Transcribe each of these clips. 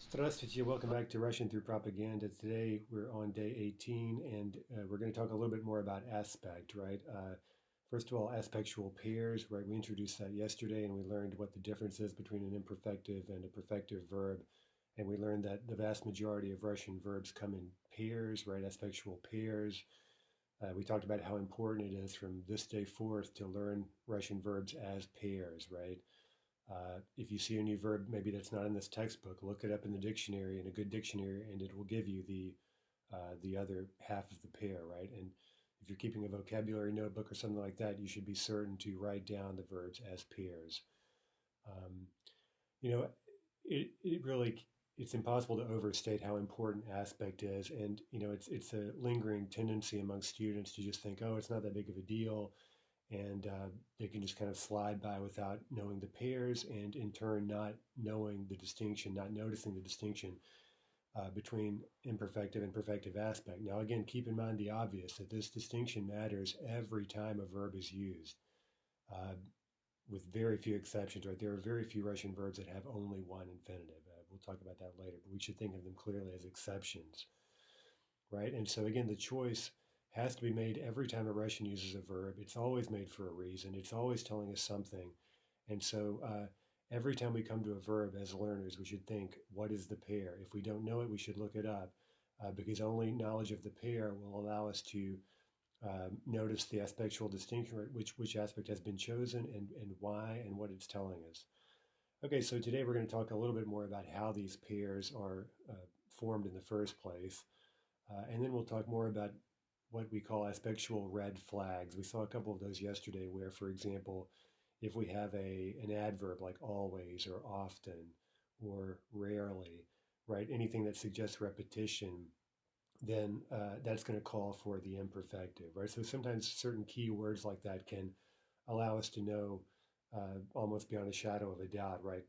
Здравствуйте, welcome back to Russian Through Propaganda. Today we're on day 18 and we're going to talk a little bit more about aspect, right? First of all, aspectual pairs, right? We introduced that yesterday and we learned what the difference is between an imperfective and a perfective verb. And we learned that the vast majority of Russian verbs come in pairs, right? Aspectual pairs. We talked about how important it is from this day forth to learn Russian verbs as pairs, right? If you see a new verb, maybe that's not in this textbook, look it up in the dictionary, in a good dictionary, and it will give you the other half of the pair, right? And if you're keeping a vocabulary notebook or something like that, you should be certain to write down the verbs as pairs. Um, you know, it really it's impossible to overstate how important aspect is, and it's a lingering tendency among students to just think, oh, it's not that big of a deal, and they can just kind of slide by without knowing the pairs, and in turn not knowing the distinction, not noticing the distinction between imperfective and perfective aspect. Now, again, keep in mind the obvious that this distinction matters every time a verb is used, uh, with very few exceptions. Right, there are very few Russian verbs that have only one infinitive. We'll talk about that later, but we should think of them clearly as exceptions, right? And so again, the choice has to be made every time a Russian uses a verb. It's always made for a reason. It's always telling us something. And so every time we come to a verb as learners, we should think, what is the pair? If we don't know it, we should look it up, because only knowledge of the pair will allow us to notice the aspectual distinction, right? Which aspect has been chosen and why and what it's telling us. Okay, so today we're going to talk a little bit more about how these pairs are formed in the first place. And then we'll talk more about what we call aspectual red flags. We saw a couple of those yesterday where, for example, if we have an adverb like always or often or rarely, right, anything that suggests repetition, then that's going to call for the imperfective, right? So sometimes certain key words like that can allow us to know almost beyond a shadow of a doubt, right,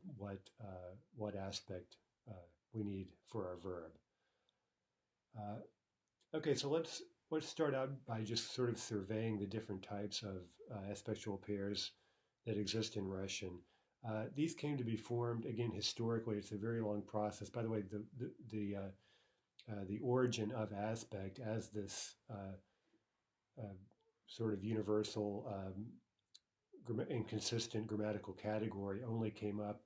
what aspect we need for our verb. Uh, Okay, so let's start out by just sort of surveying the different types of aspectual pairs that exist in Russian. These came to be formed again historically. It's a very long process. By the way, the origin of aspect as this uh, sort of universal and consistent grammatical category only came up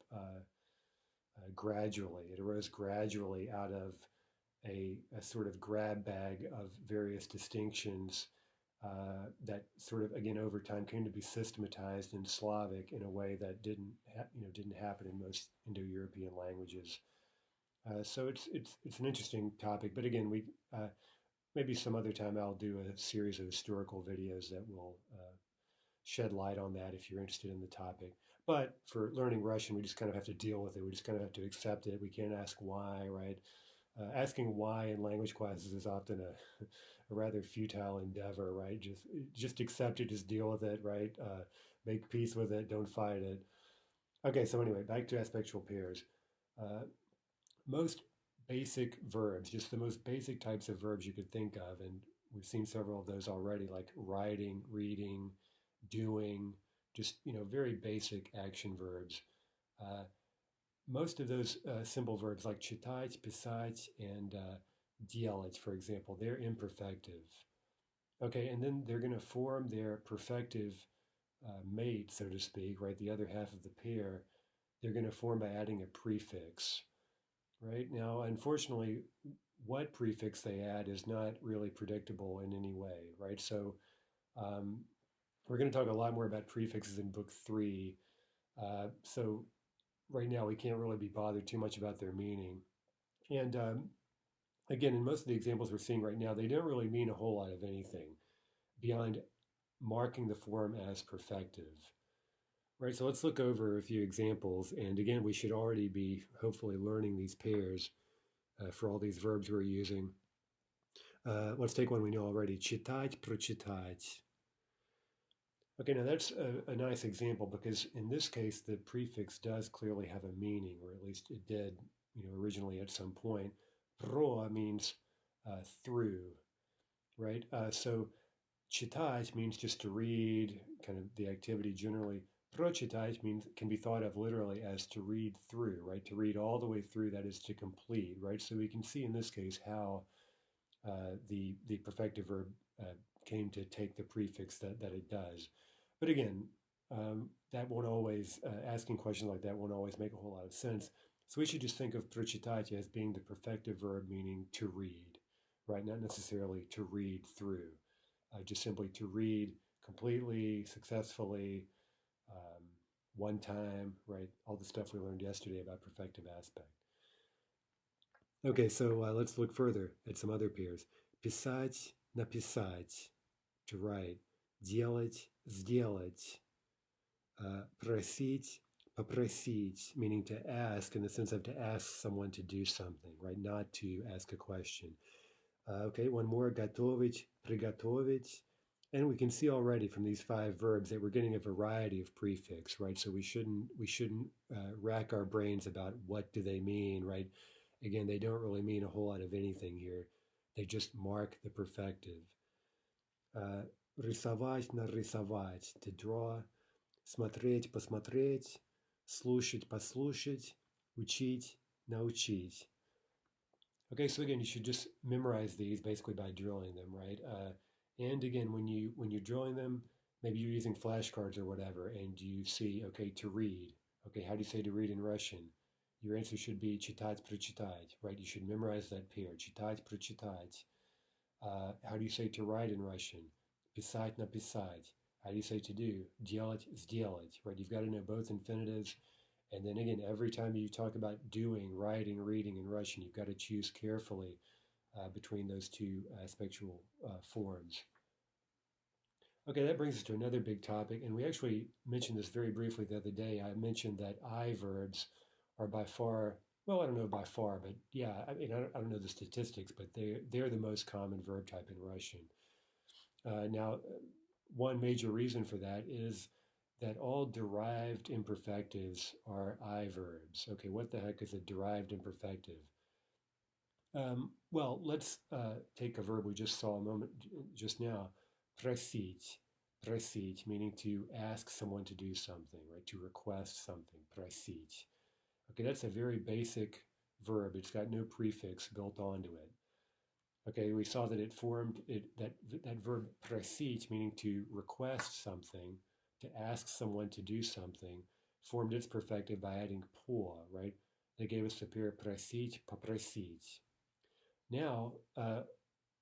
gradually. It arose gradually out of a sort of grab bag of various distinctions that sort of again over time came to be systematized in Slavic in a way that didn't happen in most Indo-European languages. So it's an interesting topic, but again, we maybe some other time I'll do a series of historical videos that will shed light on that if you're interested in the topic. But for learning Russian, we just kind of have to deal with it. We just kind of have to accept it. We can't ask why, right? Asking why in language classes is often a rather futile endeavor, right? Just accept it, just deal with it, right? Make peace with it, don't fight it. Okay, so anyway, back to aspectual pairs. Uh, most basic verbs, just the most basic types of verbs you could think of, and we've seen several of those already, like writing, reading, doing, just very basic action verbs. Uh, most of those simple verbs like читать, писать, and делать, for example, they're imperfective. Okay, and then they're going to form their perfective mate, so to speak, right? The other half of the pair, they're going to form by adding a prefix, right? Now, unfortunately, what prefix they add is not really predictable in any way, right? So um, we're going to talk a lot more about prefixes in book three. So right now we can't really be bothered too much about their meaning. And again, in most of the examples we're seeing right now, they don't really mean a whole lot of anything beyond marking the form as perfective. Right, so let's look over a few examples. And again, we should already be hopefully learning these pairs for all these verbs we're using. Let's take one we know already, читать, прочитать. Okay, now that's a nice example because in this case, the prefix does clearly have a meaning, or at least it did, originally at some point. Pro means through, right? So читать means just to read, kind of the activity generally. Protchitite means can be thought of literally as to read through, right? To read all the way through, that is to complete, right? So we can see in this case how the perfective verb came to take the prefix that it does. But again, that won't always, asking questions like that won't always make a whole lot of sense. So we should just think of protchitite as being the perfective verb meaning to read, right? Not necessarily to read through, just simply to read completely, successfully, um, one time, right? All the stuff we learned yesterday about perfective aspect. Okay, so let's look further at some other pairs. Писать, написать, to write. Делать, сделать. Просить, попросить, meaning to ask in the sense of to ask someone to do something, right? Not to ask a question. Okay, one more. Готовить, приготовить. And we can see already from these 5 verbs that we're getting a variety of prefix, right? So we shouldn't rack our brains about what do they mean, right? Again, they don't really mean a whole lot of anything here. They just mark the perfective. Рисовать, нарисовать, to draw. Смотреть, посмотреть. Слушать, послушать. Учить, научить. Okay, so again, you should just memorize these basically by drilling them, right? And again, when you're drilling them, maybe you're using flashcards or whatever, and you see, okay, to read. Okay, how do you say to read in Russian? Your answer should be читать, прочитать, right? You should memorize that pair, читать, прочитать. How do you say to write in Russian? Писать, написать. How do you say to do? Делать, сделать, right? You've got to know both infinitives. And then again, every time you talk about doing, writing, reading in Russian, you've got to choose carefully between those two aspectual forms. Okay, that brings us to another big topic, and we actually mentioned this very briefly the other day. I mentioned that I verbs are by far, well, I don't know by far, but yeah, I mean, I don't know the statistics, but they're the most common verb type in Russian. Now, one major reason for that is that all derived imperfectives are I verbs. Okay, what the heck is a derived imperfective? Well, let's take a verb we just saw a moment just now, просить. Просить, meaning to ask someone to do something, right? To request something, просить. Okay, that's a very basic verb. It's got no prefix built onto it. Okay, we saw that it formed that verb просить, meaning to request something, to ask someone to do something, formed its perfective by adding по, right? They gave us the pair просить, попросить. Now,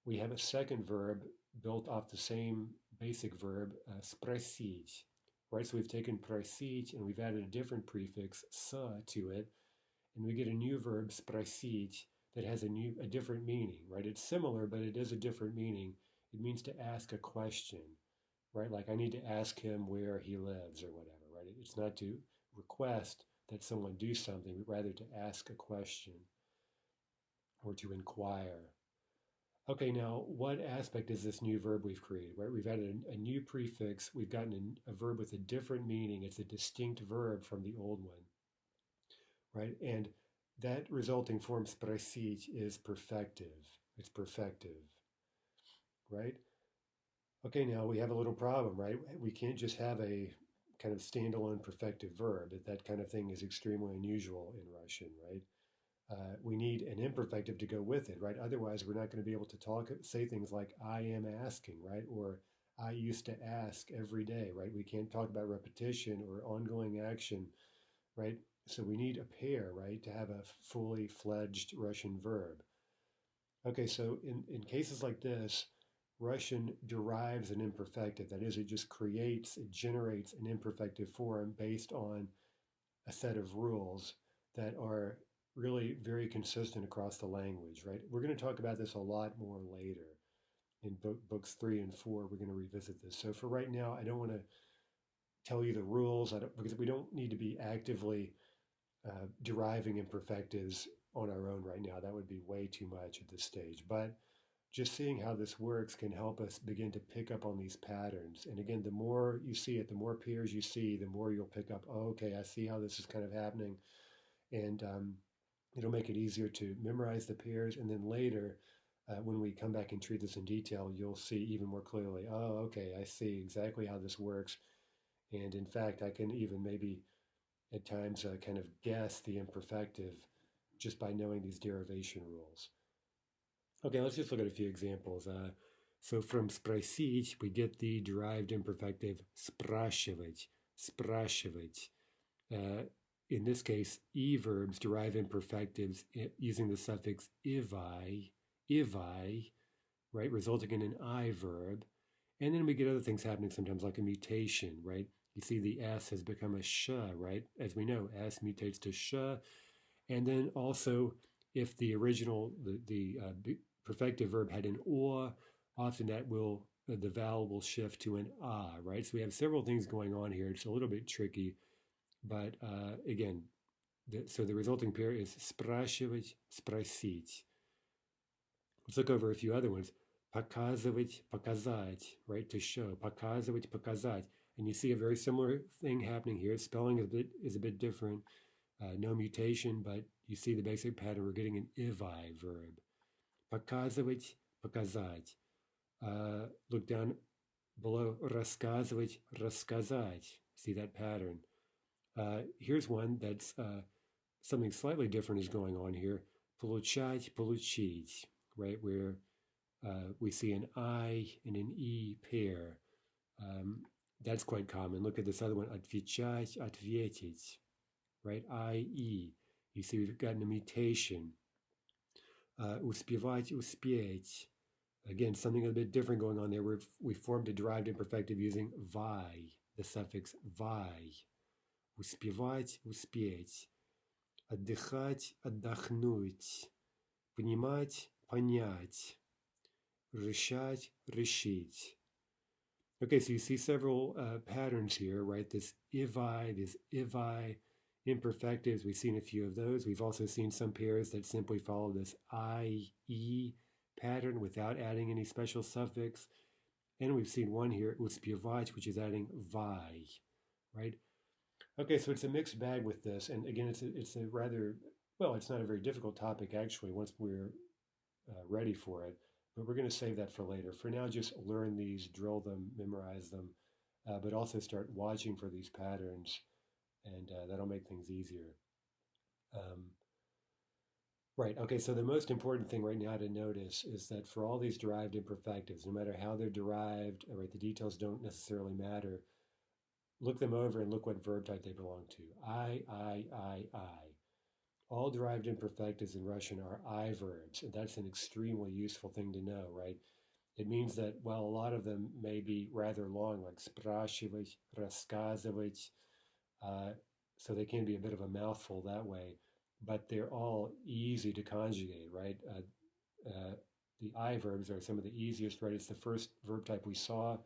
we have a second verb built off the same basic verb, sпросить, right? So we've taken просить and we've added a different prefix, с, to it, and we get a new verb, sпросить, that has a different meaning, right? It's similar, but it is a different meaning. It means to ask a question, right? Like I need to ask him where he lives or whatever, right? It's not to request that someone do something, but rather to ask a question or to inquire. Okay, now what aspect is this new verb we've created, right? We've added a new prefix. We've gotten a verb with a different meaning. It's a distinct verb from the old one, right? And that resulting form sпросить is perfective. It's perfective, right? Okay, now we have a little problem, right? We can't just have a kind of standalone perfective verb. That kind of thing is extremely unusual in Russian, right? We need an imperfective to go with it, right? Otherwise, we're not going to be able to say things like I am asking, right? Or I used to ask every day, right? We can't talk about repetition or ongoing action, right? So we need a pair, right, to have a fully fledged Russian verb. Okay, so in cases like this, Russian derives an imperfective. That is, it just it generates an imperfective form based on a set of rules that are really very consistent across the language, right? We're going to talk about this a lot more later. In books 3 and 4, we're going to revisit this. So for right now, I don't want to tell you the rules because we don't need to be actively deriving imperfectives on our own right now. That would be way too much at this stage. But just seeing how this works can help us begin to pick up on these patterns. And again, the more you see it, the more pairs you see, the more you'll pick up, oh, okay, I see how this is kind of happening. And it'll make it easier to memorize the pairs. And then later, when we come back and treat this in detail, you'll see even more clearly, oh, okay, I see exactly how this works. And in fact, I can even maybe at times kind of guess the imperfective just by knowing these derivation rules. Okay, let's just look at a few examples. So from спросить, we get the derived imperfective спрашивать, спрашивать. In this case, e verbs derive imperfectives using the suffix ivi, right, resulting in an I verb. And then we get other things happening sometimes, like a mutation, right? You see the S has become a sh, right? As we know, S mutates to sh. And then also, if the original, the perfective verb had an or, often that will, the vowel will shift to an ah, right? So we have several things going on here. It's a little bit tricky, but again, so the resulting pair is спрашивать, спросить. Let's look over a few other ones. Показывать, показать, right? To show. Показывать, показать. And you see a very similar thing happening here. Spelling is a bit different. No mutation, but you see the basic pattern. We're getting an ivi verb. Показывать, показать. Look down below. Рассказывать, рассказать. See that pattern. Here's one that's something slightly different is going on here. Получать, получить, right? Where we see an I and an E pair. That's quite common. Look at this other one. Отвечать, ответить, right? I-E. You see we've gotten a mutation. Успевать, успеть. Again, something a bit different going on there. We formed a derived imperfective using vai, the suffix vai. Успевать, успеть. Отдыхать, отдохнуть. Понимать, понять. Решать, решить. Okay, so you see several patterns here, right? This ivi imperfectives. We've seen a few of those. We've also seen some pairs that simply follow this I-E pattern without adding any special suffix. And we've seen one here, uspevать, which is adding vai, right? Okay, so it's a mixed bag with this. And again, it's a rather, well, it's not a very difficult topic actually once we're ready for it. But we're going to save that for later. For now, just learn these, drill them, memorize them, but also start watching for these patterns, and that'll make things easier. Right, okay, so the most important thing right now to notice is that for all these derived imperfectives, no matter how they're derived, right, the details don't necessarily matter, look them over and look what verb type they belong to. I. All derived imperfectives in Russian are I verbs, and that's an extremely useful thing to know, right? It means that while a lot of them may be rather long, like спрашивать, рассказывать, so they can be a bit of a mouthful that way, but they're all easy to conjugate, right? The I verbs are some of the easiest, right? It's the first verb type we saw,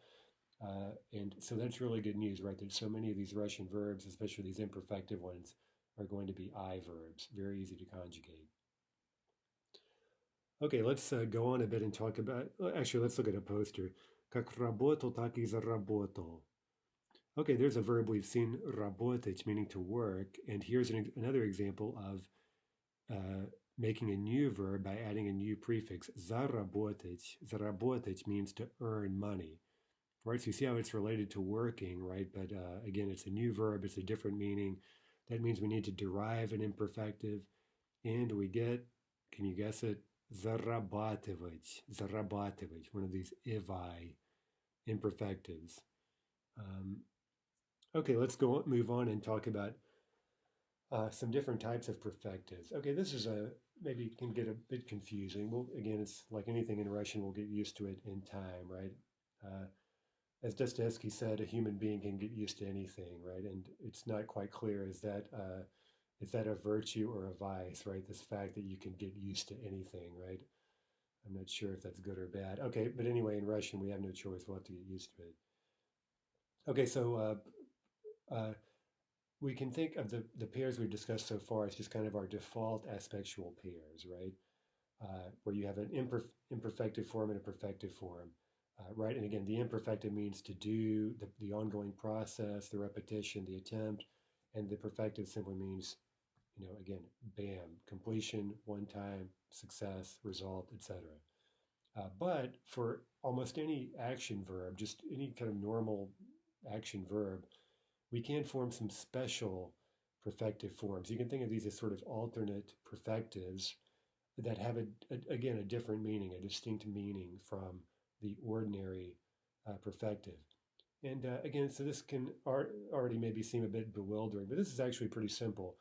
and so that's really good news, right? That so many of these Russian verbs, especially these imperfective ones, are going to be I verbs, very easy to conjugate. Okay, let's go on a bit and talk about, actually, let's look at a poster. Как работал, так и заработал. Okay, there's a verb we've seen, работать, meaning to work, and here's another example of making a new verb by adding a new prefix. Заработать. Заработать means to earn money. Right, so you see how it's related to working, right? But again, it's a new verb, it's a different meaning. That means we need to derive an imperfective, and we get, can you guess it? Зарабатывать, зарабатывать, one of these ivi imperfectives. Okay, let's move on and talk about some different types of perfectives. Okay, this is maybe can get a bit confusing. Well, again, it's like anything in Russian, we'll get used to it in time, right? As Dostoevsky said, a human being can get used to anything, right? And it's not quite clear, is that a virtue or a vice, right? This fact that you can get used to anything, right? I'm not sure if that's good or bad. Okay, but anyway, in Russian, we have no choice. We'll have to get used to it. Okay, so we can think of the pairs we've discussed so far as just kind of our default aspectual pairs, right? Where you have an imperfective form and a perfective form. Right, and again, the imperfective means to do, the ongoing process, the repetition, the attempt, and the perfective simply means, again, bam, completion, one time, success, result, etc. But for almost any action verb, just any kind of normal action verb, we can form some special perfective forms. You can think of these as sort of alternate perfectives that have, again, a different meaning, a distinct meaning from the ordinary perfective. And again, so this can already maybe seem a bit bewildering, but this is actually pretty simple.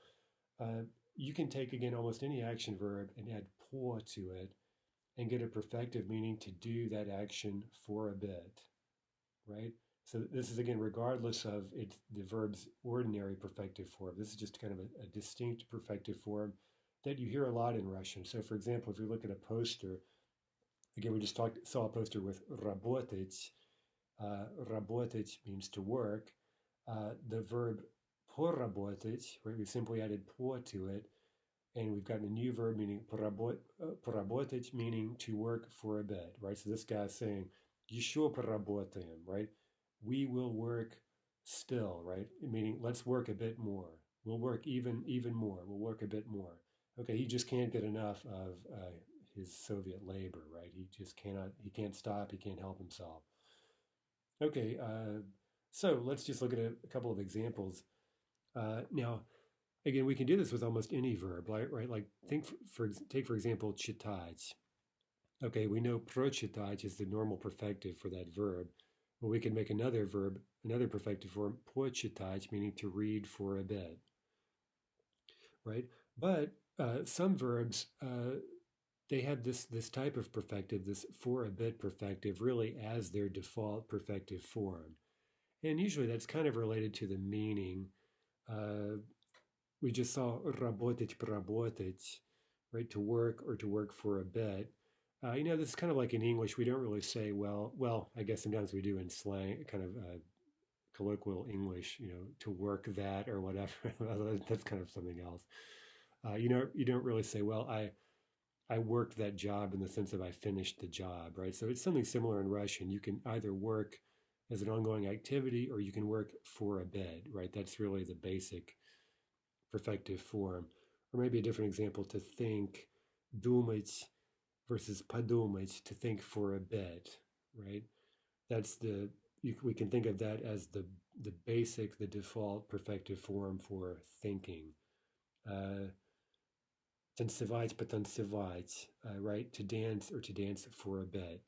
Uh, you can take, again, almost any action verb and add por to it and get a perfective meaning to do that action for a bit, right? So this is, again, regardless of the verb's ordinary perfective form. This is just kind of a distinct perfective form that you hear a lot in Russian. So for example, if you look at a poster, again, we just saw a poster with работать. Работать means to work. The verb pоработать, right? We simply added por to it, and we've gotten a new verb meaning pоработать, meaning to work for a bit, right? So this guy's saying, еще поработаем, right? We will work still, right? Meaning, let's work a bit more. We'll work even more. We'll work a bit more. Okay, he just can't get enough of his Soviet labor, right? He just cannot. He can't stop. He can't help himself. Okay, so let's just look at a couple of examples. Now, again, we can do this with almost any verb, right? Like take for example, читать. Okay, we know прочитать is the normal perfective for that verb. Well, we can make another verb, another perfective form, почитать, meaning to read for a bit, right? But some verbs, they have this type of perfective, this for a bit perfective, really as their default perfective form. And usually that's kind of related to the meaning. We just saw работать, поработать, right? To work or to work for a bit. This is kind of like in English, we don't really say, well, I guess sometimes we do in slang, kind of colloquial English, to work that or whatever. That's kind of something else. You don't really say, well, I worked that job in the sense of I finished the job, right? So it's something similar in Russian. You can either work as an ongoing activity or you can work for a bit, right? That's really the basic perfective form. Or maybe a different example, to think, думать versus подумать, to think for a bit, right? We can think of that as the basic, the default perfective form for thinking. Танцевать, потанцевать, right? To dance or to dance for a bit.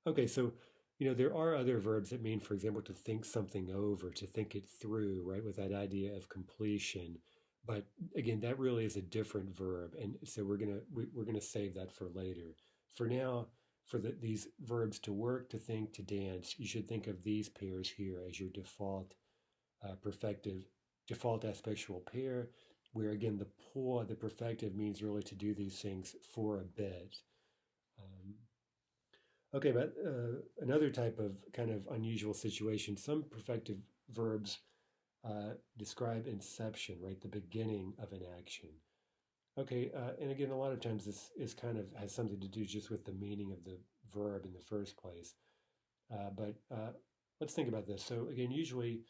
Okay, so there are other verbs that mean, for example, to think something over, to think it through, right, with that idea of completion. But again, that really is a different verb, and so we're gonna save that for later. For now, for these verbs to work, to think, to dance, you should think of these pairs here as your default default aspectual pair, where again the por, the perfective, means really to do these things for a bit. Okay, but another type of kind of unusual situation, some perfective verbs describe inception, right? The beginning of an action. Okay, and again, a lot of times this is kind of has something to do just with the meaning of the verb in the first place. But let's think about this. So again, usually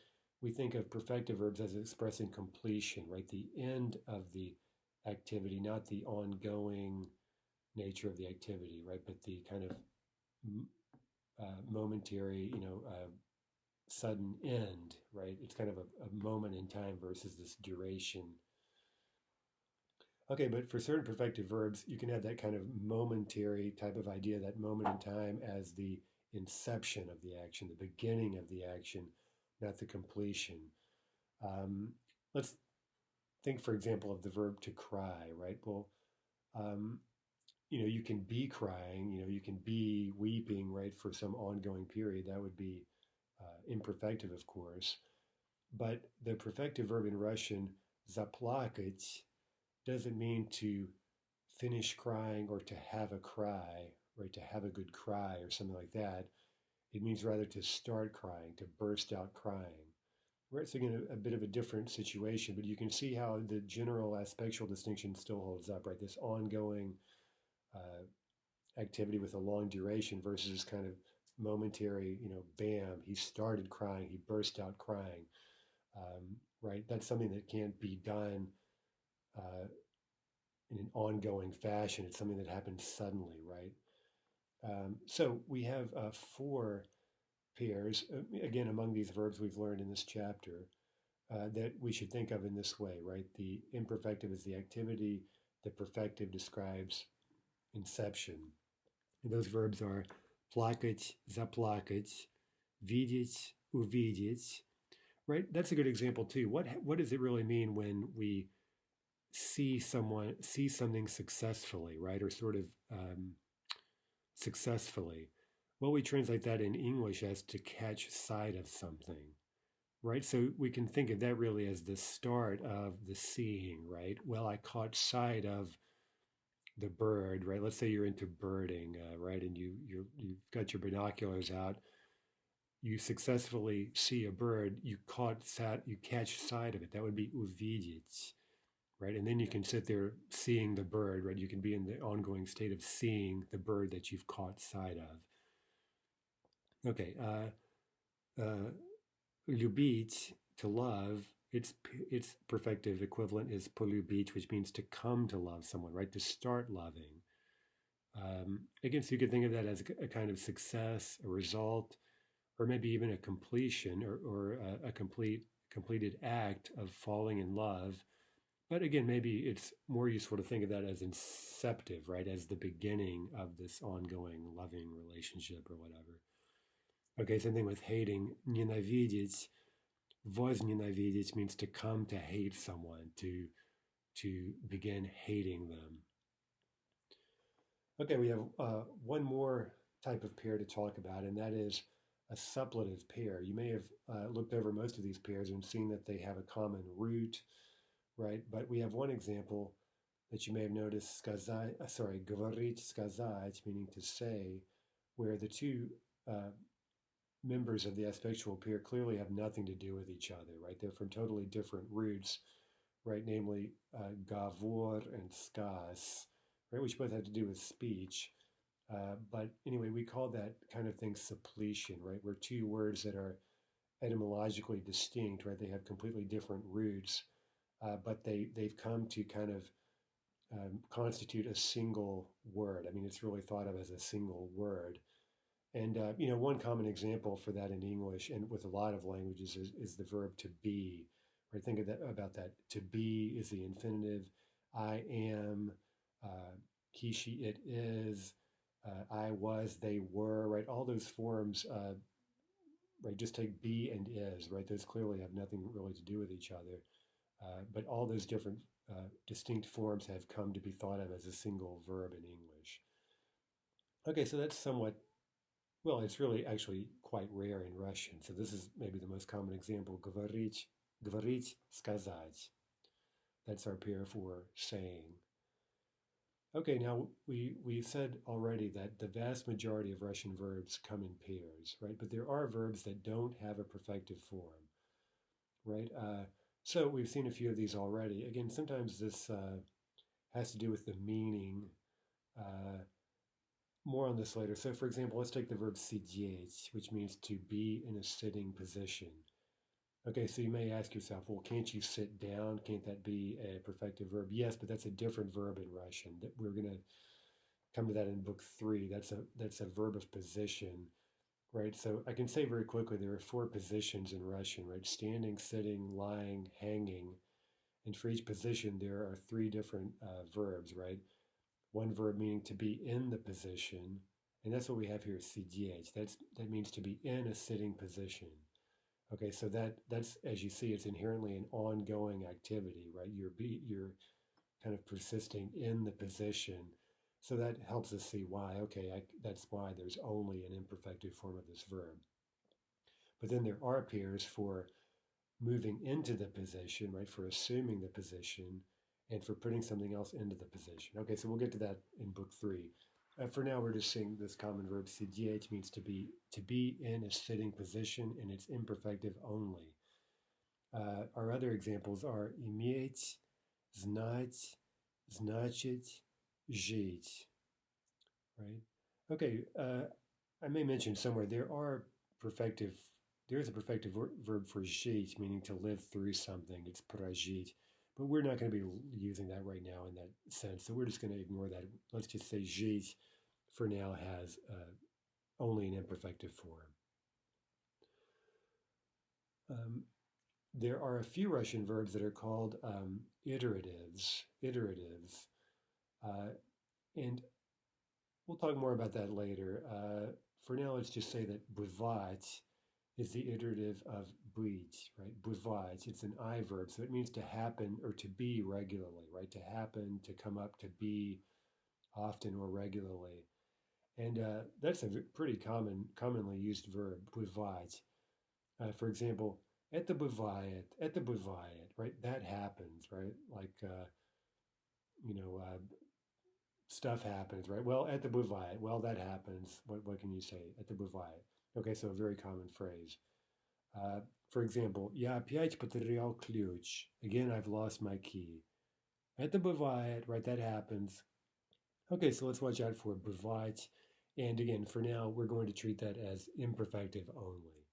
we think of perfective verbs as expressing completion, right? The end of the activity, not the ongoing nature of the activity, right? But the kind of momentary, sudden end, right? It's kind of a moment in time versus this duration. Okay, but for certain perfective verbs, you can have that kind of momentary type of idea, that moment in time, as the inception of the action, the beginning of the action, not the completion. Let's think, for example, of the verb to cry, right? Well, you can be crying, you can be weeping, right, for some ongoing period. That would be imperfective, of course. But the perfective verb in Russian, заплакать, doesn't mean to finish crying or to have a cry, right, to have a good cry or something like that. It means rather to start crying, to burst out crying. Right, so again, a bit of a different situation, but you can see how the general aspectual distinction still holds up, right? This ongoing activity with a long duration versus kind of momentary, bam, he started crying, he burst out crying, right? That's something that can't be done in an ongoing fashion. It's something that happens suddenly, right? So we have four pairs, again, among these verbs we've learned in this chapter, that we should think of in this way, right? The imperfective is the activity, the perfective describes inception. And those verbs are plakать, zaplakать, видеть, увидеть, right? That's a good example too. What does it really mean when we see something successfully, right? Or sort of successfully. Well, we translate that in English as to catch sight of something, right? So we can think of that really as the start of the seeing, right? Well, I caught sight of the bird, right? Let's say you're into birding, right? And you've got your binoculars out. You successfully see a bird. You catch sight of it. That would be увидеть, right? And then you can sit there seeing the bird, right? You can be in the ongoing state of seeing the bird that you've caught sight of. Okay, любить, to love, its perfective equivalent is polubit, which means to come to love someone, right? To start loving. Again, so you could think of that as a kind of success, a result, or maybe even a completion or a completed act of falling in love. But again, maybe it's more useful to think of that as inceptive, right? As the beginning of this ongoing loving relationship or whatever. Okay, same thing with hating. Ненавидеть, возненавидеть means to come to hate someone, to begin hating them. Okay, we have one more type of pair to talk about, and that is a suppletive pair. You may have looked over most of these pairs and seen that they have a common root, right? But we have one example that you may have noticed, говорить, сказать, meaning to say, where the two members of the aspectual pair clearly have nothing to do with each other, right? They're from totally different roots, right? Namely, gavor and skas, right? Which both have to do with speech. But anyway, we call that kind of thing suppletion, right? Where two words that are etymologically distinct, right? They have completely different roots, but they've come to kind of constitute a single word. I mean, it's really thought of as a single word. And one common example for that in English and with a lot of languages is the verb to be. Right? Think of that about that. To be is the infinitive. I am. He, she, it is. I was. They were. Right? All those forms. Right? Just take be and is. Right? Those clearly have nothing really to do with each other. But all those different distinct forms have come to be thought of as a single verb in English. Okay, so that's somewhat well, it's really actually quite rare in Russian. So this is maybe the most common example. Говорить, сказать. That's our pair for saying. Okay, now we said already that the vast majority of Russian verbs come in pairs, right? But there are verbs that don't have a perfective form, right? So we've seen a few of these already. Again, sometimes this has to do with the meaning. More on this later. So, for example, let's take the verb сидеть, which means to be in a sitting position. Okay, so you may ask yourself, well, can't you sit down? Can't that be a perfective verb? Yes, but that's a different verb in Russian. That we're going to come to that in book 3. That's a verb of position, right? So I can say very quickly there are 4 positions in Russian, right? Standing, sitting, lying, hanging. And for each position, there are 3 different verbs, right? One verb meaning to be in the position, and that's what we have here, сидеть. That means to be in a sitting position. Okay, so that's as you see, it's inherently an ongoing activity, right? You're kind of persisting in the position. So that helps us see why. Okay, that's why there's only an imperfective form of this verb. But then there are pairs for moving into the position, right? For assuming the position and for putting something else into the position. Okay, so we'll get to that in book 3. For now, we're just seeing this common verb сидеть means to be in a sitting position, and it's imperfective only. Our other examples are иметь, знать, значить, жить. Right? Okay, I may mention somewhere there is a perfective verb for жить, meaning to live through something. It's прожить. But we're not going to be using that right now in that sense. So we're just going to ignore that. Let's just say жить for now has only an imperfective form. Um, there are a few Russian verbs that are called iteratives. Iteratives. Uh, and we'll talk more about that later. For now, let's just say that bывать is the iterative of быть, right? Bывать, it's an I verb, so it means to happen or to be regularly, right? To happen, to come up, to be often or regularly. And that's a pretty commonly used verb, bывать. For example, at the bывает, right? That happens, right? Like, you know, stuff happens, right? Well, at the bывает, well, that happens. What can you say? At the bывает. Okay, so a very common phrase. Uh, for example, я опять потерял ключ. Again, I've lost my key. Это бывает, right? That happens. Okay, so let's watch out for bывать. And again, for now, we're going to treat that as imperfective only.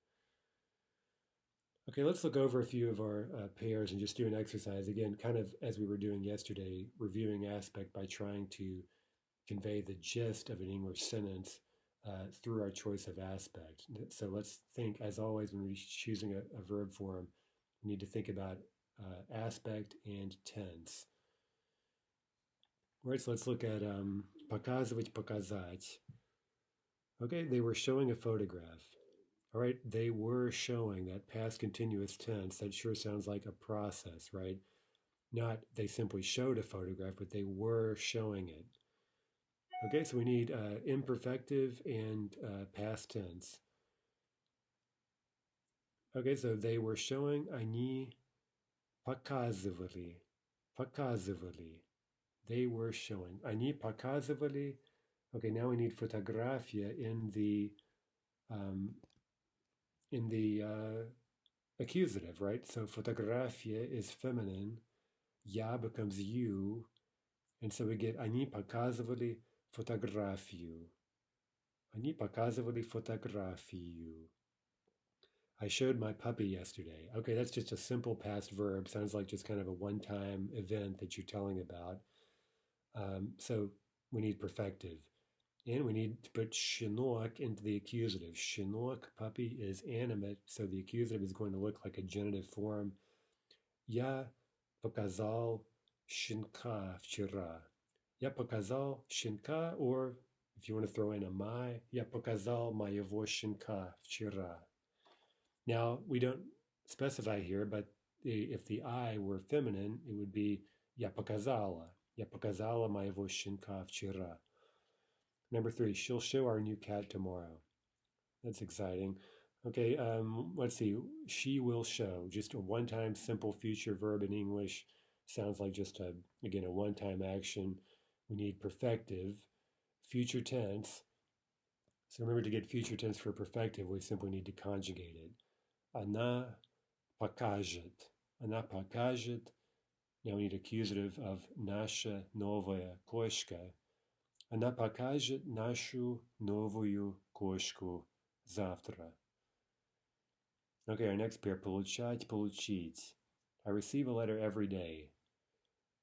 Okay, let's look over a few of our pairs and just do an exercise. Again, kind of as we were doing yesterday, reviewing aspect by trying to convey the gist of an English sentence through our choice of aspect. So let's think, as always, when we're choosing a verb form, we need to think about aspect and tense. All right, so let's look at показывать, показать. Okay, they were showing a photograph. All right, they were showing, that past continuous tense. That sure sounds like a process, right? Not they simply showed a photograph, but they were showing it. Okay, so we need imperfective and past tense. Okay, so they were showing, они показывали. Показывали. They were showing. Они показывали. Okay, now we need фотография in the accusative, right? So фотография is feminine. Я becomes you. And so we get они показывали фотографию. Они показывали фотографию. I showed my puppy yesterday. Okay, that's just a simple past verb. Sounds like just kind of a one-time event that you're telling about. So we need perfective. And we need to put Chinook into the accusative. Chinook, puppy, is animate, so the accusative is going to look like a genitive form. Я показал щенка вчера. Я показал щенка, or if you want to throw in a my, я показал моего щенка вчера. Now, we don't specify here, but if the I were feminine, it would be я показала. Я показала моего щенка вчера. Number 3, she'll show our new cat tomorrow. That's exciting. Okay, let's see. She will show. Just a one-time simple future verb in English. Sounds like just again, a one-time action. We need perfective, future tense. So remember, to get future tense for perfective, we simply need to conjugate it. Она покажет. Она покажет. Now we need accusative of наша новая кошка. Она покажет нашу новую кошку завтра. Okay, our next pair, получать, получить. I receive a letter every day.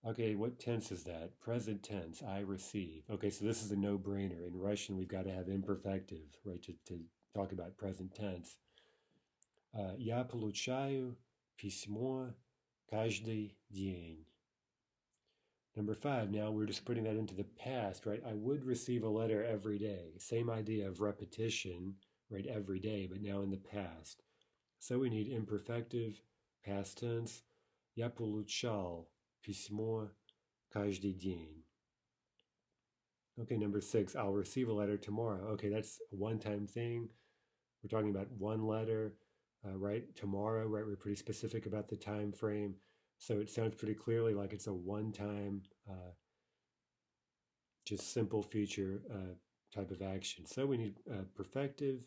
Okay, what tense is that? Present tense, I receive. Okay, so this is a no-brainer. In Russian, we've got to have imperfective, right, to talk about present tense. Я получаю письмо каждый день. Number 5, now we're just putting that into the past, right? I would receive a letter every day. Same idea of repetition, right? Every day, but now in the past. So we need imperfective, past tense. Я получал письмо каждый день. Okay, number 6, I'll receive a letter tomorrow. Okay, that's a one-time thing. We're talking about one letter, right? Tomorrow, right? We're pretty specific about the time frame. So it sounds pretty clearly like it's a one-time, just simple future type of action. So we need perfective,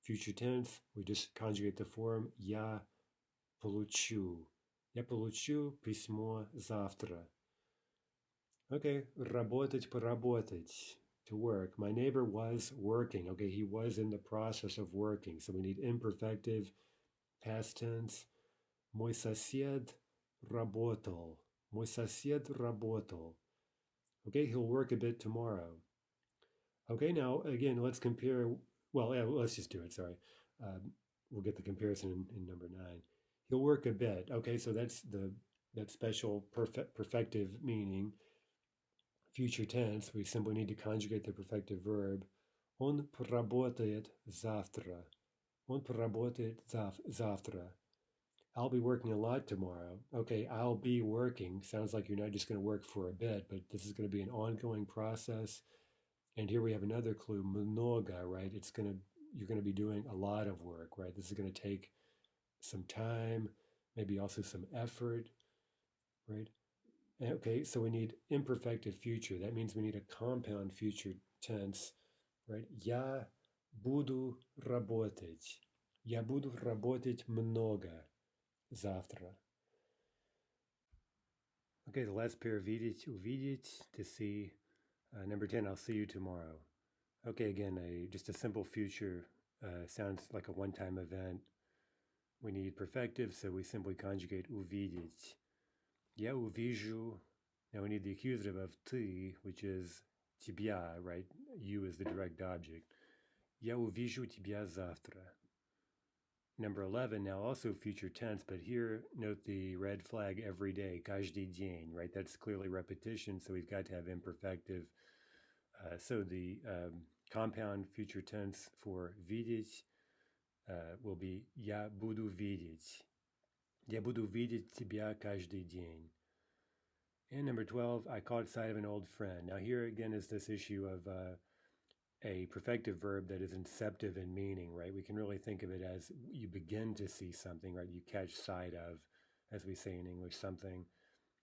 future tense. We just conjugate the form я получу. Я получу письмо завтра. Okay, работать, поработать, to work. My neighbor was working. Okay, he was in the process of working. So we need imperfective, past tense. Мой сосед работал. Мой сосед работал. Okay, he'll work a bit tomorrow. Okay, now again, let's compare. Well, yeah, let's just do it. Sorry. We'll get the comparison in number 9. You'll work a bit. Okay, so that's that special perfective meaning. Future tense, we simply need to conjugate the perfective verb. Он поработает завтра. Он поработает завтра. I'll be working a lot tomorrow. Okay, I'll be working sounds like you're not just going to work for a bit, but this is going to be an ongoing process. And here we have another clue, много, right? You're going to be doing a lot of work, right? This is going to take some time, maybe also some effort, right? Okay, so we need imperfective future. That means we need a compound future tense, right? Я буду работать. Я буду работать много завтра. Okay, the last pair, видеть, увидеть, to see. Number 10, I'll see you tomorrow. Okay, again, just a simple future sounds like a one-time event. We need perfective, so we simply conjugate увидеть. Я увижу. Now we need the accusative of ты, which is тебя, right? You is the direct object. Я увижу тебя завтра. Number 11, now also future tense, but here note the red flag every day, каждый день, right? That's clearly repetition, so we've got to have imperfective. So the compound future tense for видеть will be я буду видеть. Я буду видеть тебя каждый день. And number 12, I caught sight of an old friend. Now here again is this issue of a perfective verb that is inceptive in meaning, right? We can really think of it as you begin to see something, right? You catch sight of, as we say in English, something.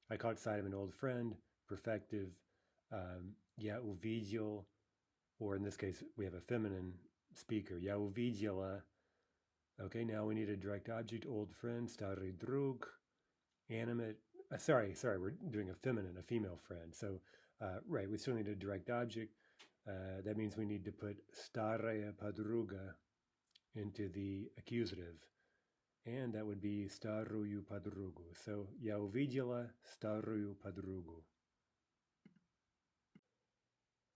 I caught sight of an old friend, perfective. Я увидел, or in this case, we have a feminine speaker. Я увидела. Okay, now we need a direct object, old friend, старый друг, animate. Sorry, we're doing a feminine, a female friend. So, right, we still need a direct object. That means we need to put старая подруга into the accusative. And that would be старую подругу. So, я увидела старую подругу.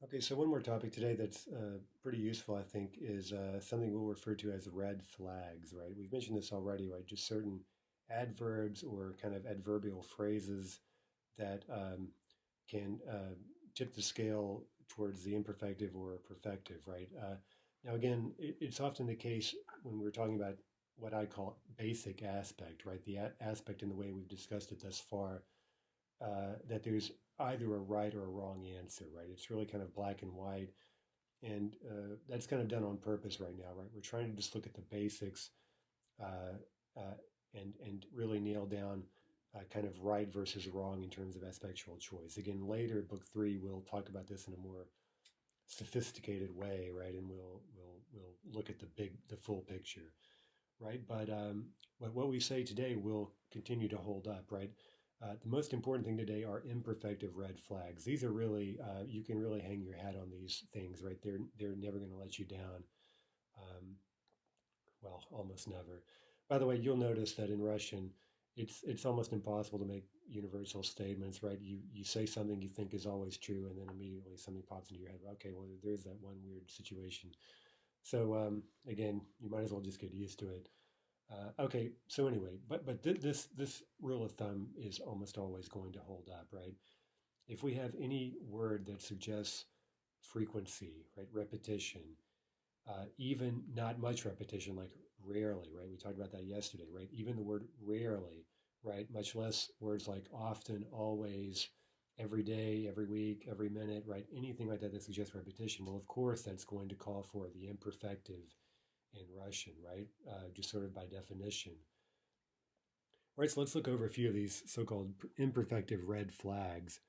Okay, so one more topic today that's pretty useful, I think, is something we'll refer to as red flags, right? We've mentioned this already, right? Just certain adverbs or kind of adverbial phrases that can tip the scale towards the imperfective or perfective, right? Now, again, it's often the case when we're talking about what I call basic aspect, right? The aspect in the way we've discussed it thus far, that there's either a right or a wrong answer, right? It's really kind of black and white. And that's kind of done on purpose right now, right? We're trying to just look at the basics uh, and really nail down kind of right versus wrong in terms of aspectual choice. Again, later, book 3, we'll talk about this in a more sophisticated way, right? And we'll look at the full picture, right? But what we say today will continue to hold up, right? The most important thing today are imperfective red flags. These are really you can really hang your hat on these things, right? They're never going to let you down. Well, almost never. By the way, you'll notice that in Russian, it's almost impossible to make universal statements, right? You say something you think is always true, and then immediately something pops into your head. Okay, well, there's that one weird situation. So again, you might as well just get used to it. Okay, so anyway, this rule of thumb is almost always going to hold up, right? If we have any word that suggests frequency, right, repetition, even not much repetition, like rarely, right? We talked about that yesterday, right? Even the word rarely, right? Much less words like often, always, every day, every week, every minute, right? Anything like that that suggests repetition. Well, of course, that's going to call for the imperfective in Russian, right? Just sort of by definition. All right, so let's look over a few of these so-called imperfective red flags.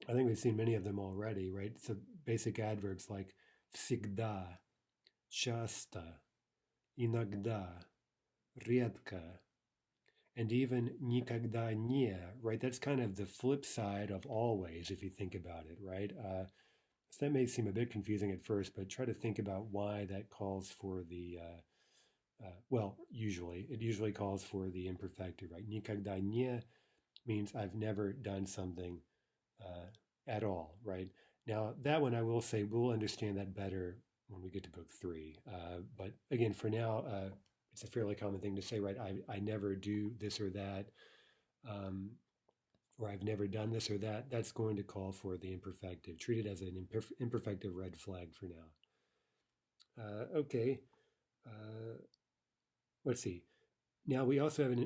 I think we've seen many of them already, right? So basic adverbs like всегда, часто, иногда, редко, and even никогда не, right? That's kind of the flip side of always, if you think about it, right? So that may seem a bit confusing at first, but try to think about why that calls for the well, it usually calls for the imperfective, right? Никогда не means I've never done something at all, right? Now, that one I will say we'll understand that better when we get to book 3. But again, for now, it's a fairly common thing to say, right? I never do this or that, um, or I've never done this or that. That's going to call for the imperfective. Treat it as an imperfective red flag for now. Okay, uh, let's see. Now we also have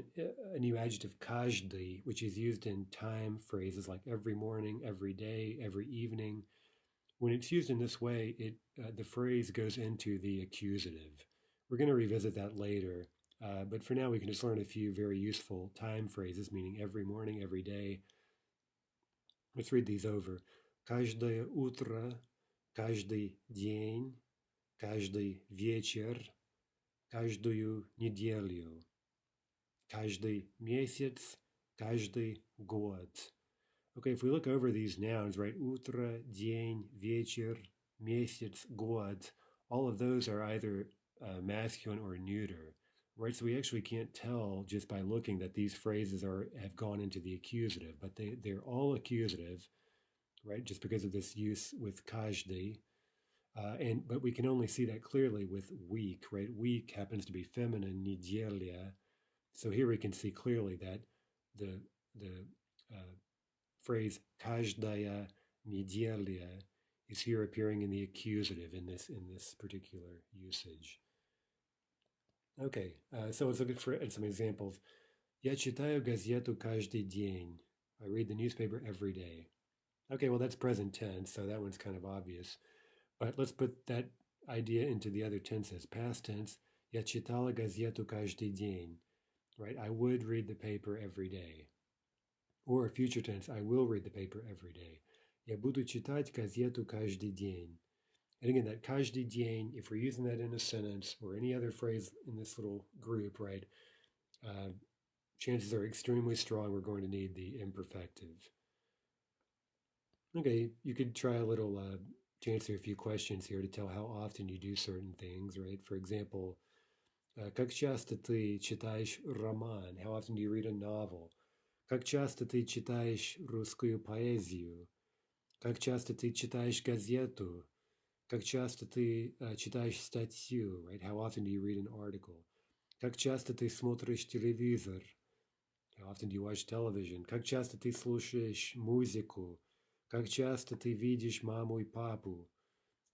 a new adjective, каждый, which is used in time phrases like every morning, every day, every evening. When it's used in this way, the phrase goes into the accusative. We're going to revisit that later, but for now we can just learn a few very useful time phrases, meaning every morning, every day. Let's read these over. Каждое утро, каждый день, каждый вечер, каждую неделю, каждый месяц, каждый год. Okay, if we look over these nouns, right, утро, день, вечер, месяц, год, all of those are either masculine or neuter, right? So we actually can't tell just by looking that these phrases have gone into the accusative, but they're all accusative, right? Just because of this use with каждый. But we can only see that clearly with week, right? Week happens to be feminine, неделя. So here we can see clearly that the phrase каждая неделя is here appearing in the accusative in this particular usage. Okay, so let's look at some examples. Я читаю газету каждый день. I read the newspaper every day. Okay, well that's present tense, so that one's kind of obvious. But let's put that idea into the other tenses. Past tense, я читала газету каждый день. Right, I would read the paper every day. Or future tense, I will read the paper every day. Я буду читать газету каждый день. And again, that каждый день, if we're using that in a sentence or any other phrase in this little group, right, chances are extremely strong we're going to need the imperfective. Okay, you could try a little to answer a few questions here to tell how often you do certain things, right? For example, как часто ты читаешь роман? How often do you read a novel? Как часто ты читаешь русскую поэзию? Как часто ты читаешь газету? Как часто ты читаешь статью? Right? How often do you read an article? Как часто ты смотришь телевизор? How often do you watch television? Как часто ты слушаешь музыку? Как часто ты видишь маму и папу?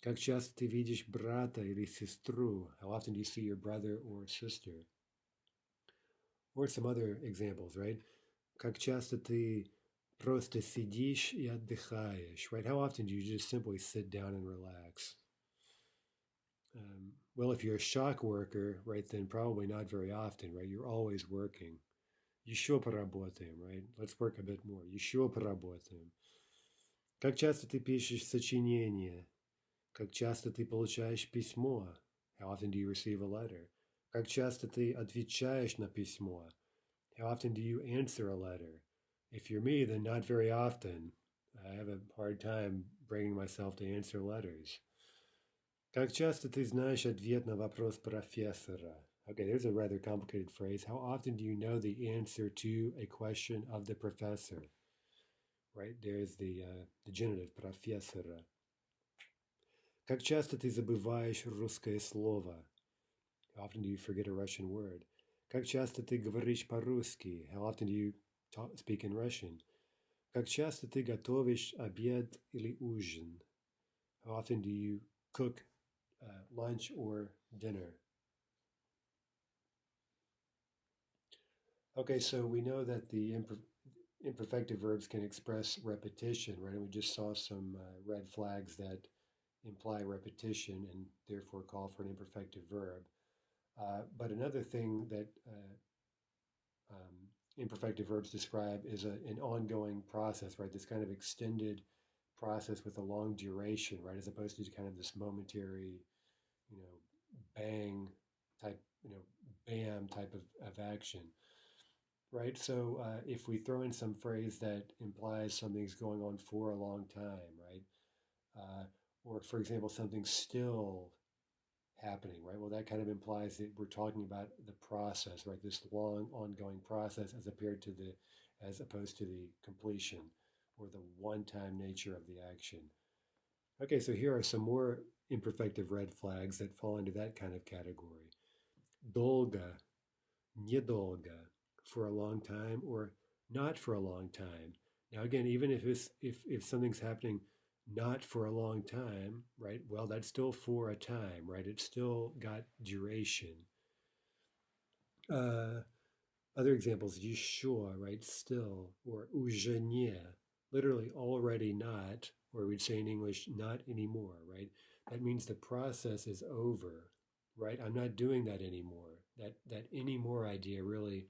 Как часто ты видишь брата или сестру? How often do you see your brother or sister? Or some other examples, right? Как часто ты просто сидишь и отдыхаешь, right? How often do you just simply sit down and relax? Well, if you're a shock worker, right, then probably not very often, right? You're always working. Еще поработаем, right? Let's work a bit more. Еще поработаем. Как часто ты пишешь сочинение? Как часто ты получаешь письмо? How often do you receive a letter? Как часто ты отвечаешь на письмо? How often do you answer a letter? If you're me, then not very often. I have a hard time bringing myself to answer letters. Как часто ты знаешь ответ на вопрос профессора? Okay, there's a rather complicated phrase. How often do you know the answer to a question of the professor? Right, there's the genitive профессора. Как часто ты забываешь русское слово? How often do you forget a Russian word? Как часто ты говоришь по-русски? How often do you speak in Russian? Как часто ты готовишь обед или ужин? How often do you cook lunch or dinner? Okay, so we know that the imperfective verbs can express repetition, right? And we just saw some red flags that imply repetition and therefore call for an imperfective verb. But another thing that imperfective verbs describe is an ongoing process, right? This kind of extended process with a long duration, right? As opposed to kind of this momentary, bang type, bam type of action, right? So if we throw in some phrase that implies something's going on for a long time, right? Or for example, something's still happening, right? Well, that kind of implies that we're talking about the process, right? This long ongoing process as opposed to the completion or the one-time nature of the action. Okay, so here are some more imperfective red flags that fall into that kind of category. Dolgo, недолго, for a long time, or not for a long time. Now, again, even if something's happening not for a long time, right? Well, that's still for a time, right? It's still got duration. Uh, Other examples, еще, right? Still, or уже не, literally already not, or we'd say in English, not anymore, right? That means the process is over, right? I'm not doing that anymore. That anymore idea really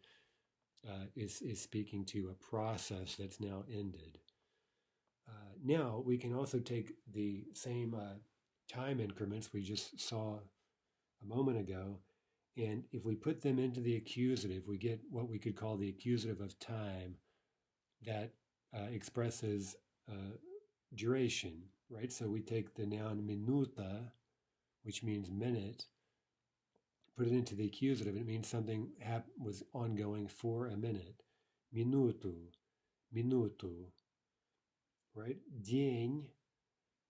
is speaking to a process that's now ended. Now we can also take the same time increments we just saw a moment ago, and if we put them into the accusative, we get what we could call the accusative of time that expresses duration, right? So we take the noun minuta, which means minute, put it into the accusative. It means something was ongoing for a minute. Minutu, minutu, right? День.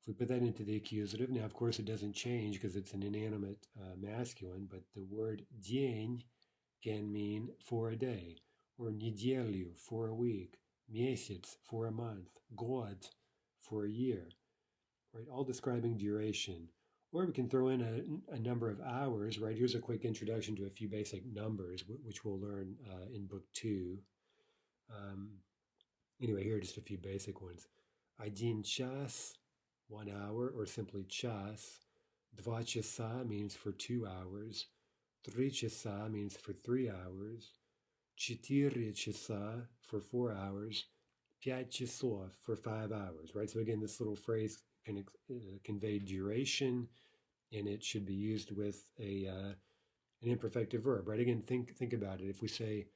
If we put that into the accusative, now of course it doesn't change because it's an inanimate masculine, but the word день can mean for a day, or неделю for a week, месяц for a month, год for a year, right? All describing duration. Or we can throw in a number of hours, right? Here's a quick introduction to a few basic numbers, which we'll learn in book 2. Anyway, here are just a few basic ones. Один час, 1 hour, or simply час. Два часа means for 2 hours. Три часа means for 3 hours. Четыре часа for 4 hours. Пять часов for 5 hours, right? So again, this little phrase can convey duration, and it should be used with an imperfective verb, right? Again, think about it. If we say,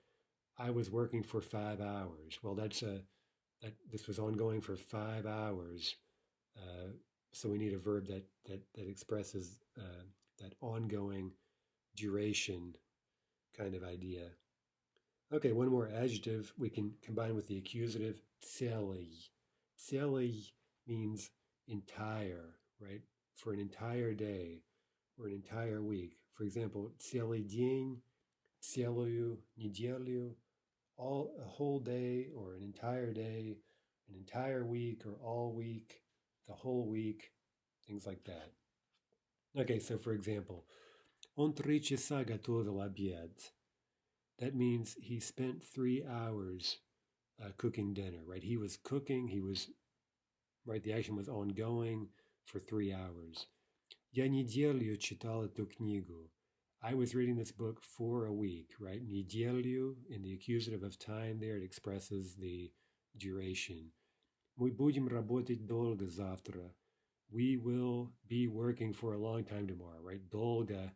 I was working for 5 hours, well, that this was ongoing for 5 hours. So we need a verb that expresses that ongoing duration kind of idea. Okay, one more adjective we can combine with the accusative, целый. Целый means entire, right? For an entire day or an entire week. For example, целый день, целую неделю, a whole day or an entire week or all week, the whole week, things like that. Okay, so for example, он 3 часа готовил обед. That means he spent 3 hours cooking dinner, right? He was cooking, right, the action was ongoing for 3 hours. Я неделю читал эту книгу. I was reading this book for a week, right? Неделю, in the accusative of time there, it expresses the duration. Мы будем работать долго завтра. We will be working for a long time tomorrow, right? Долго,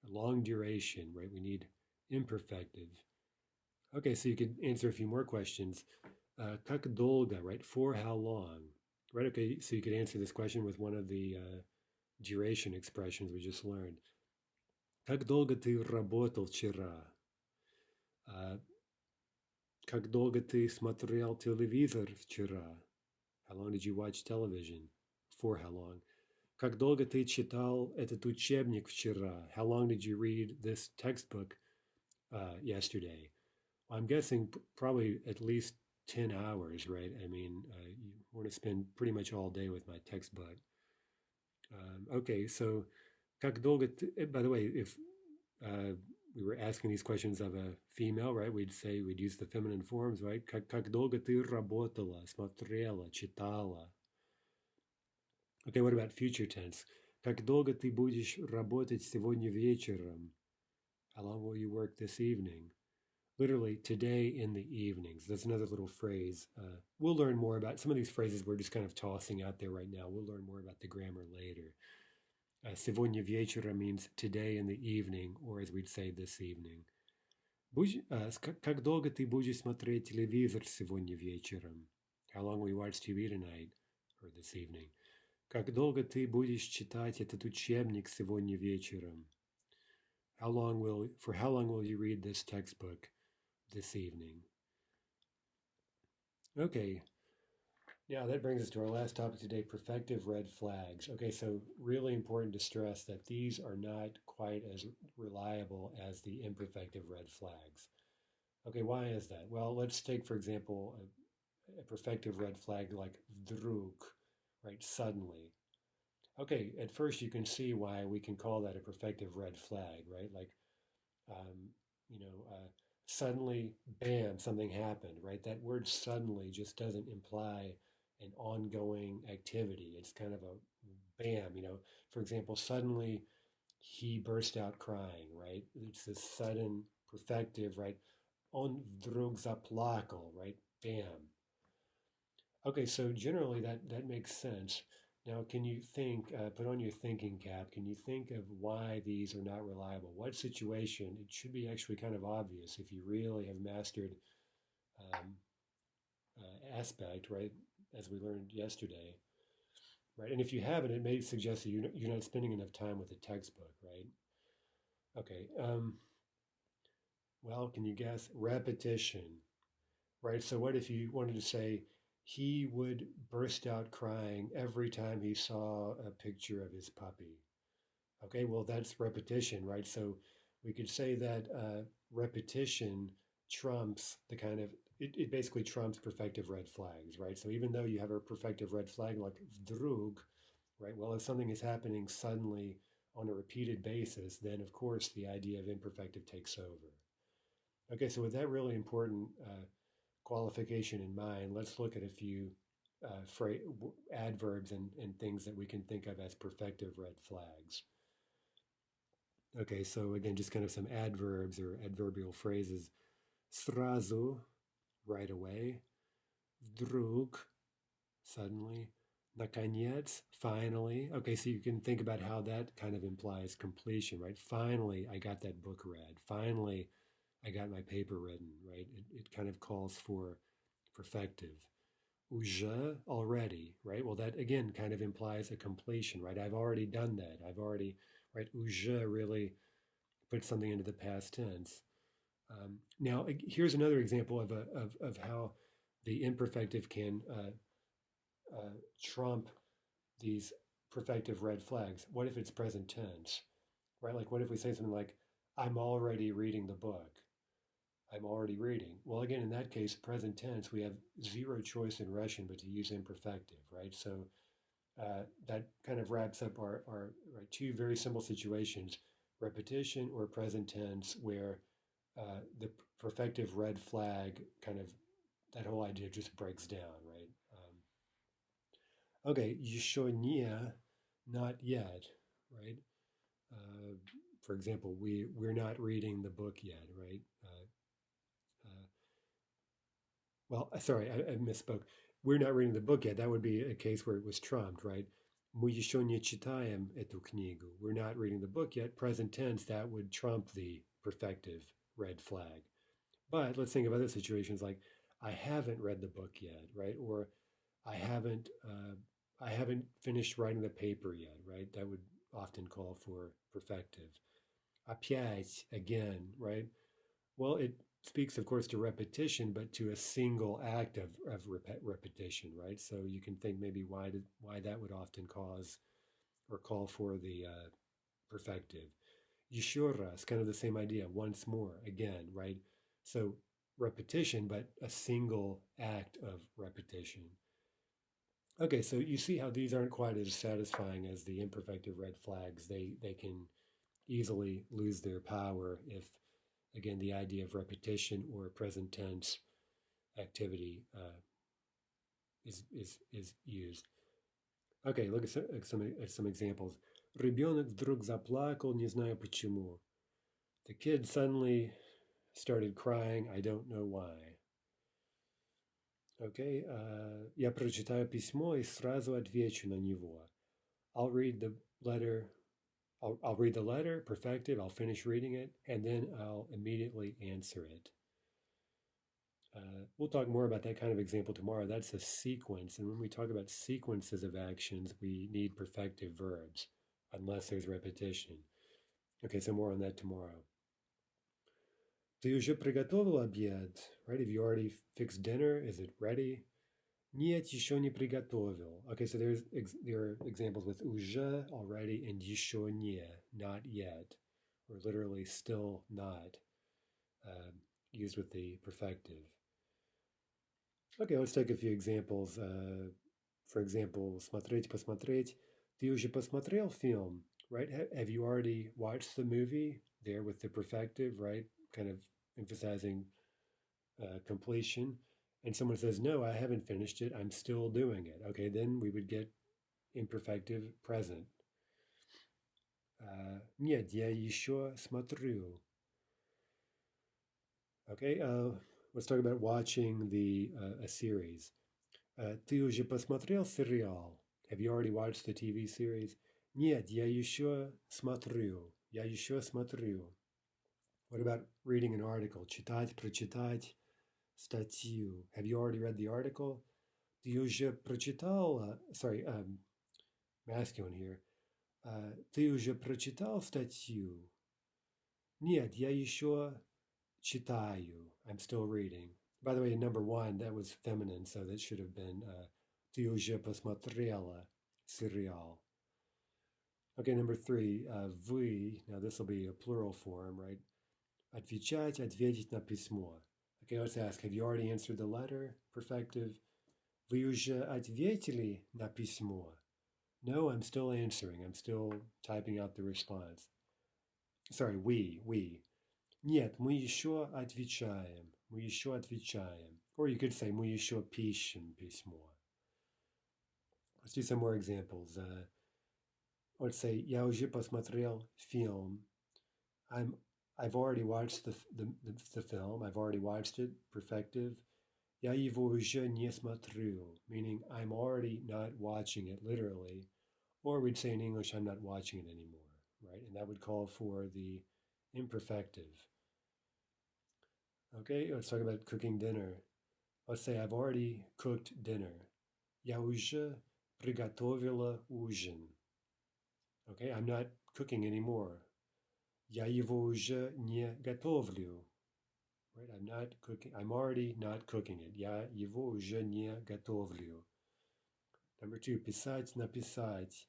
long duration, right? We need imperfective. Okay, so you could answer a few more questions. Как долго, right? For how long, right? Okay, so you could answer this question with one of the duration expressions we just learned. Как долго ты работал вчера? Как долго ты смотрел телевизор вчера? How long did you watch television? For how long? Как долго ты читал этот учебник вчера? How long did you read this textbook yesterday? Well, I'm guessing probably at least 10 hours, right? I mean, you want to spend pretty much all day with my textbook. Okay, so как долго ты, by the way, if we were asking these questions of a female, right? We'd use the feminine forms, right? Как долго ты работала, смотрела, читала? Okay, what about future tense? Как долго ты будешь работать сегодня вечером? How long will you work this evening? Literally, today in the evenings. That's another little phrase. We'll learn more about some of these phrases we're just kind of tossing out there right now. We'll learn more about the grammar later. Сегодня вечером means today in the evening, or as we'd say, this evening. Как долго ты будешь смотреть телевизор сегодня вечером? How long will you watch TV tonight, or this evening? Как долго ты будешь читать этот учебник сегодня вечером? For how long will you read this textbook this evening? Okay. Now that brings us to our last topic today, perfective red flags. Okay, so really important to stress that these are not quite as reliable as the imperfective red flags. Okay, why is that? Well, let's take, for example, a perfective red flag like vdrug, right? Suddenly. Okay, at first you can see why we can call that a perfective red flag, right? Like, um, you know, suddenly, bam, something happened, right? That word suddenly just doesn't imply an ongoing activity. It's kind of a bam, For example, suddenly he burst out crying, right? It's this sudden perfective, right? On vdrug zaplakal, right? Bam. Okay, so generally that makes sense. Now, can you think, put on your thinking cap, can you think of why these are not reliable? What situation? It should be actually kind of obvious if you really have mastered um, aspect, right? As we learned yesterday, right? And if you haven't, it may suggest that you're not spending enough time with the textbook, right? Okay, well, can you guess? Repetition. Right? So what if you wanted to say he would burst out crying every time he saw a picture of his puppy? Okay, well, that's repetition, right? So we could say that repetition trumps the kind of, it basically trumps perfective red flags, right? So even though you have a perfective red flag like vdrug, right? Well, if something is happening suddenly on a repeated basis, then of course the idea of imperfective takes over. Okay, so with that really important qualification in mind, let's look at a few adverbs and things that we can think of as perfective red flags. Okay, so again, just kind of some adverbs or adverbial phrases. Srazu, right away. Vdrug, suddenly. Наконец, finally. Okay, so you can think about how that kind of implies completion, right? Finally, I got that book read. Finally, I got my paper written, right? It kind of calls for perfective. Уже already, right? Well, that again kind of implies a completion, right? I've already done that. I've already, right? Уже really puts something into the past tense. Now, here's another example of how the imperfective can trump these perfective red flags. What if it's present tense, right? Like, what if we say something like, I'm already reading the book? I'm already reading. Well, again, in that case, present tense, we have zero choice in Russian but to use imperfective, right? So that kind of wraps up our right, two very simple situations, repetition or present tense, where the perfective red flag kind of, that whole idea just breaks down, right? Okay, еще не, not yet, right? Uh, for example, we're not reading the book yet, right? Uh, well, sorry, I misspoke. We're not reading the book yet. That would be a case where it was trumped, right? Мы еще не читаем эту книгу. We're not reading the book yet. Present tense, that would trump the perfective red flag. But let's think of other situations like I haven't read the book yet, right? Or I haven't I haven't finished writing the paper yet, right? That would often call for perfective. Опять, again, right? Well, it speaks, of course, to repetition, but to a single act of repetition, right? So you can think maybe why that would often cause or call for the perfective. Еще раз, kind of the same idea, once more, again, right? So repetition, but a single act of repetition. Okay, so you see how these aren't quite as satisfying as the imperfective red flags. They can easily lose their power if, again, the idea of repetition or present tense activity is used. Okay, look at some examples. Ребенок вдруг заплакал, не знаю почему. The kid suddenly started crying, I don't know why. Okay, я прочитаю письмо и сразу отвечу на него. I'll read the letter. I'll read the letter, perfect it, I'll finish reading it, and then I'll immediately answer it. We'll talk more about that kind of example tomorrow. That's a sequence. And when we talk about sequences of actions, we need perfective verbs, unless there's repetition. Okay, so more on that tomorrow. Ты уже приготовил обед? Right? Have you already fixed dinner? Is it ready? Нет, еще не приготовил. Okay, so there are examples with уже already and еще не, not yet, or literally still not, used with the perfective. Okay, let's take a few examples. For example, смотреть, посмотреть. Ты уже посмотрел film, right? Have you already watched the movie? There with the perfective, right? Kind of emphasizing completion. And someone says, no, I haven't finished it. I'm still doing it. Okay, then we would get imperfective present. Нет, я еще смотрю. Okay, let's talk about watching a series. Ты уже посмотрел сериал? Have you already watched the TV series? Нет, я еще смотрю. Я еще смотрю. What about reading an article? Читать, прочитать статью. Have you already read the article? Ты уже прочитал, masculine here. Ты уже прочитал статью? Нет, я еще читаю. I'm still reading. By the way, number one, that was feminine, so that should have been ты уже посмотрела сериал. Okay, number three, вы. Now this will be a plural form, right? Отвечать, ответить на письмо. Okay, let's ask, have you already answered the letter? Perfective. Вы уже ответили на письмо? No, I'm still answering. I'm still typing out the response. Sorry, we. Нет, мы еще отвечаем. Мы еще отвечаем. Or you could say, мы еще пишем письмо. Let's do some more examples. Let's say, я уже посмотрел фильм. I've already watched the film. I've already watched it. Perfective. Я его уже не смотрю. Meaning, I'm already not watching it, literally. Or we'd say in English, I'm not watching it anymore. Right? And that would call for the imperfective. Okay, let's talk about cooking dinner. Let's say I've already cooked dinner. Я уже приготовила ужин. Okay, I'm not cooking anymore. Я его уже не готовлю. Right, I'm not cooking. I'm already not cooking it. Я его уже не готовлю. Number two, писать, написать.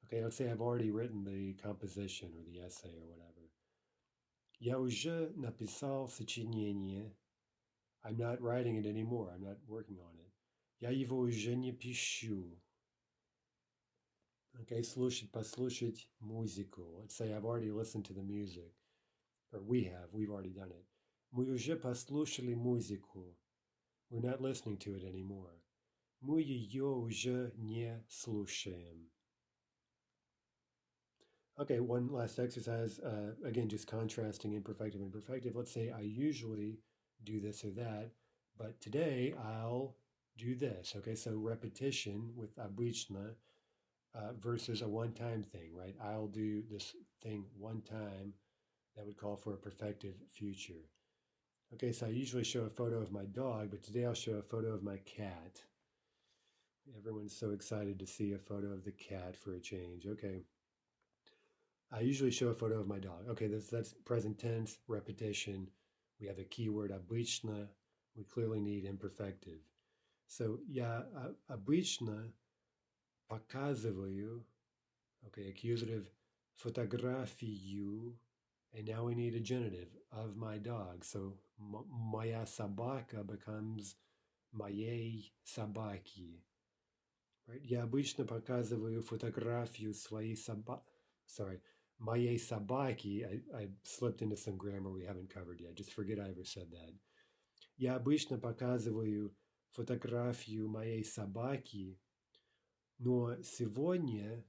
Okay, let's say I've already written the composition or the essay or whatever. Я уже написал сочинение. I'm not writing it anymore. I'm not working on it. Я его уже не пишу. Okay, слушать, послушать музыку. Let's say I've already listened to the music. Or we've already done it. Мы уже послушали музыку. We're not listening to it anymore. Мы ее уже не слушаем. Okay, one last exercise. Again, just contrasting imperfective and perfective. Let's say I usually do this or that, but today I'll do this. Okay, so repetition with обычно versus a one-time thing, right? I'll do this thing one time. That would call for a perfective future. Okay, so I usually show a photo of my dog, but today I'll show a photo of my cat. Everyone's so excited to see a photo of the cat for a change. Okay. I usually show a photo of my dog. Okay, that's present tense, repetition. We have a keyword обычно. We clearly need imperfective. So я обычно показываю, okay, accusative, фотографию, and now we need a genitive of my dog. So моя собака becomes моей собаки. Right? Я обычно показываю фотографию своей собаки. Sorry, моей собаки. I slipped into some grammar we haven't covered yet. Just forget I ever said that. Я обычно показываю фотографию моей собаки, но сегодня,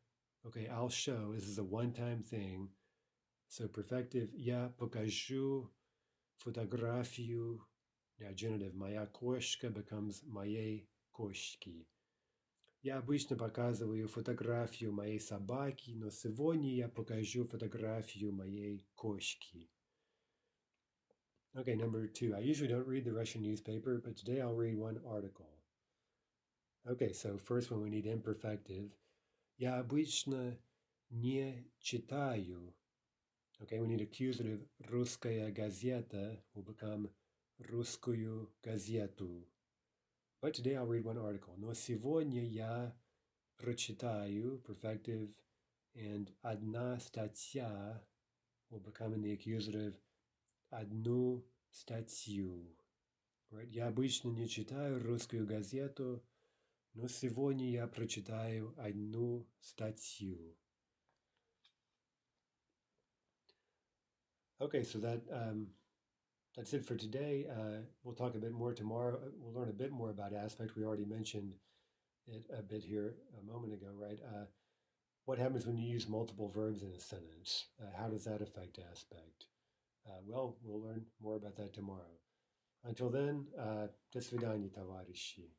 okay, I'll show, this is a one-time thing. So perfective, я покажу фотографию, now genitive, моя кошка becomes моей кошки. Я обычно показываю фотографию моей собаки, но сегодня я покажу фотографию моей кошки. Okay, number two. I usually don't read the Russian newspaper, but today I'll read one article. Okay, so first one we need imperfective. Я обычно не читаю. Okay, we need accusative. Русская газета will become русскую газету. But today I'll read one article. Но сегодня я прочитаю perfective, and одна статья will become in the accusative одну статью. Right? Я обычно не читаю русскую газету, но сегодня я прочитаю одну статью. Okay, so that's it for today. We'll talk a bit more tomorrow. We'll learn a bit more about aspect. We already mentioned it a bit here a moment ago, right? What happens when you use multiple verbs in a sentence? How does that affect aspect? Well, we'll learn more about that tomorrow. Until then, до свидания, товарищи.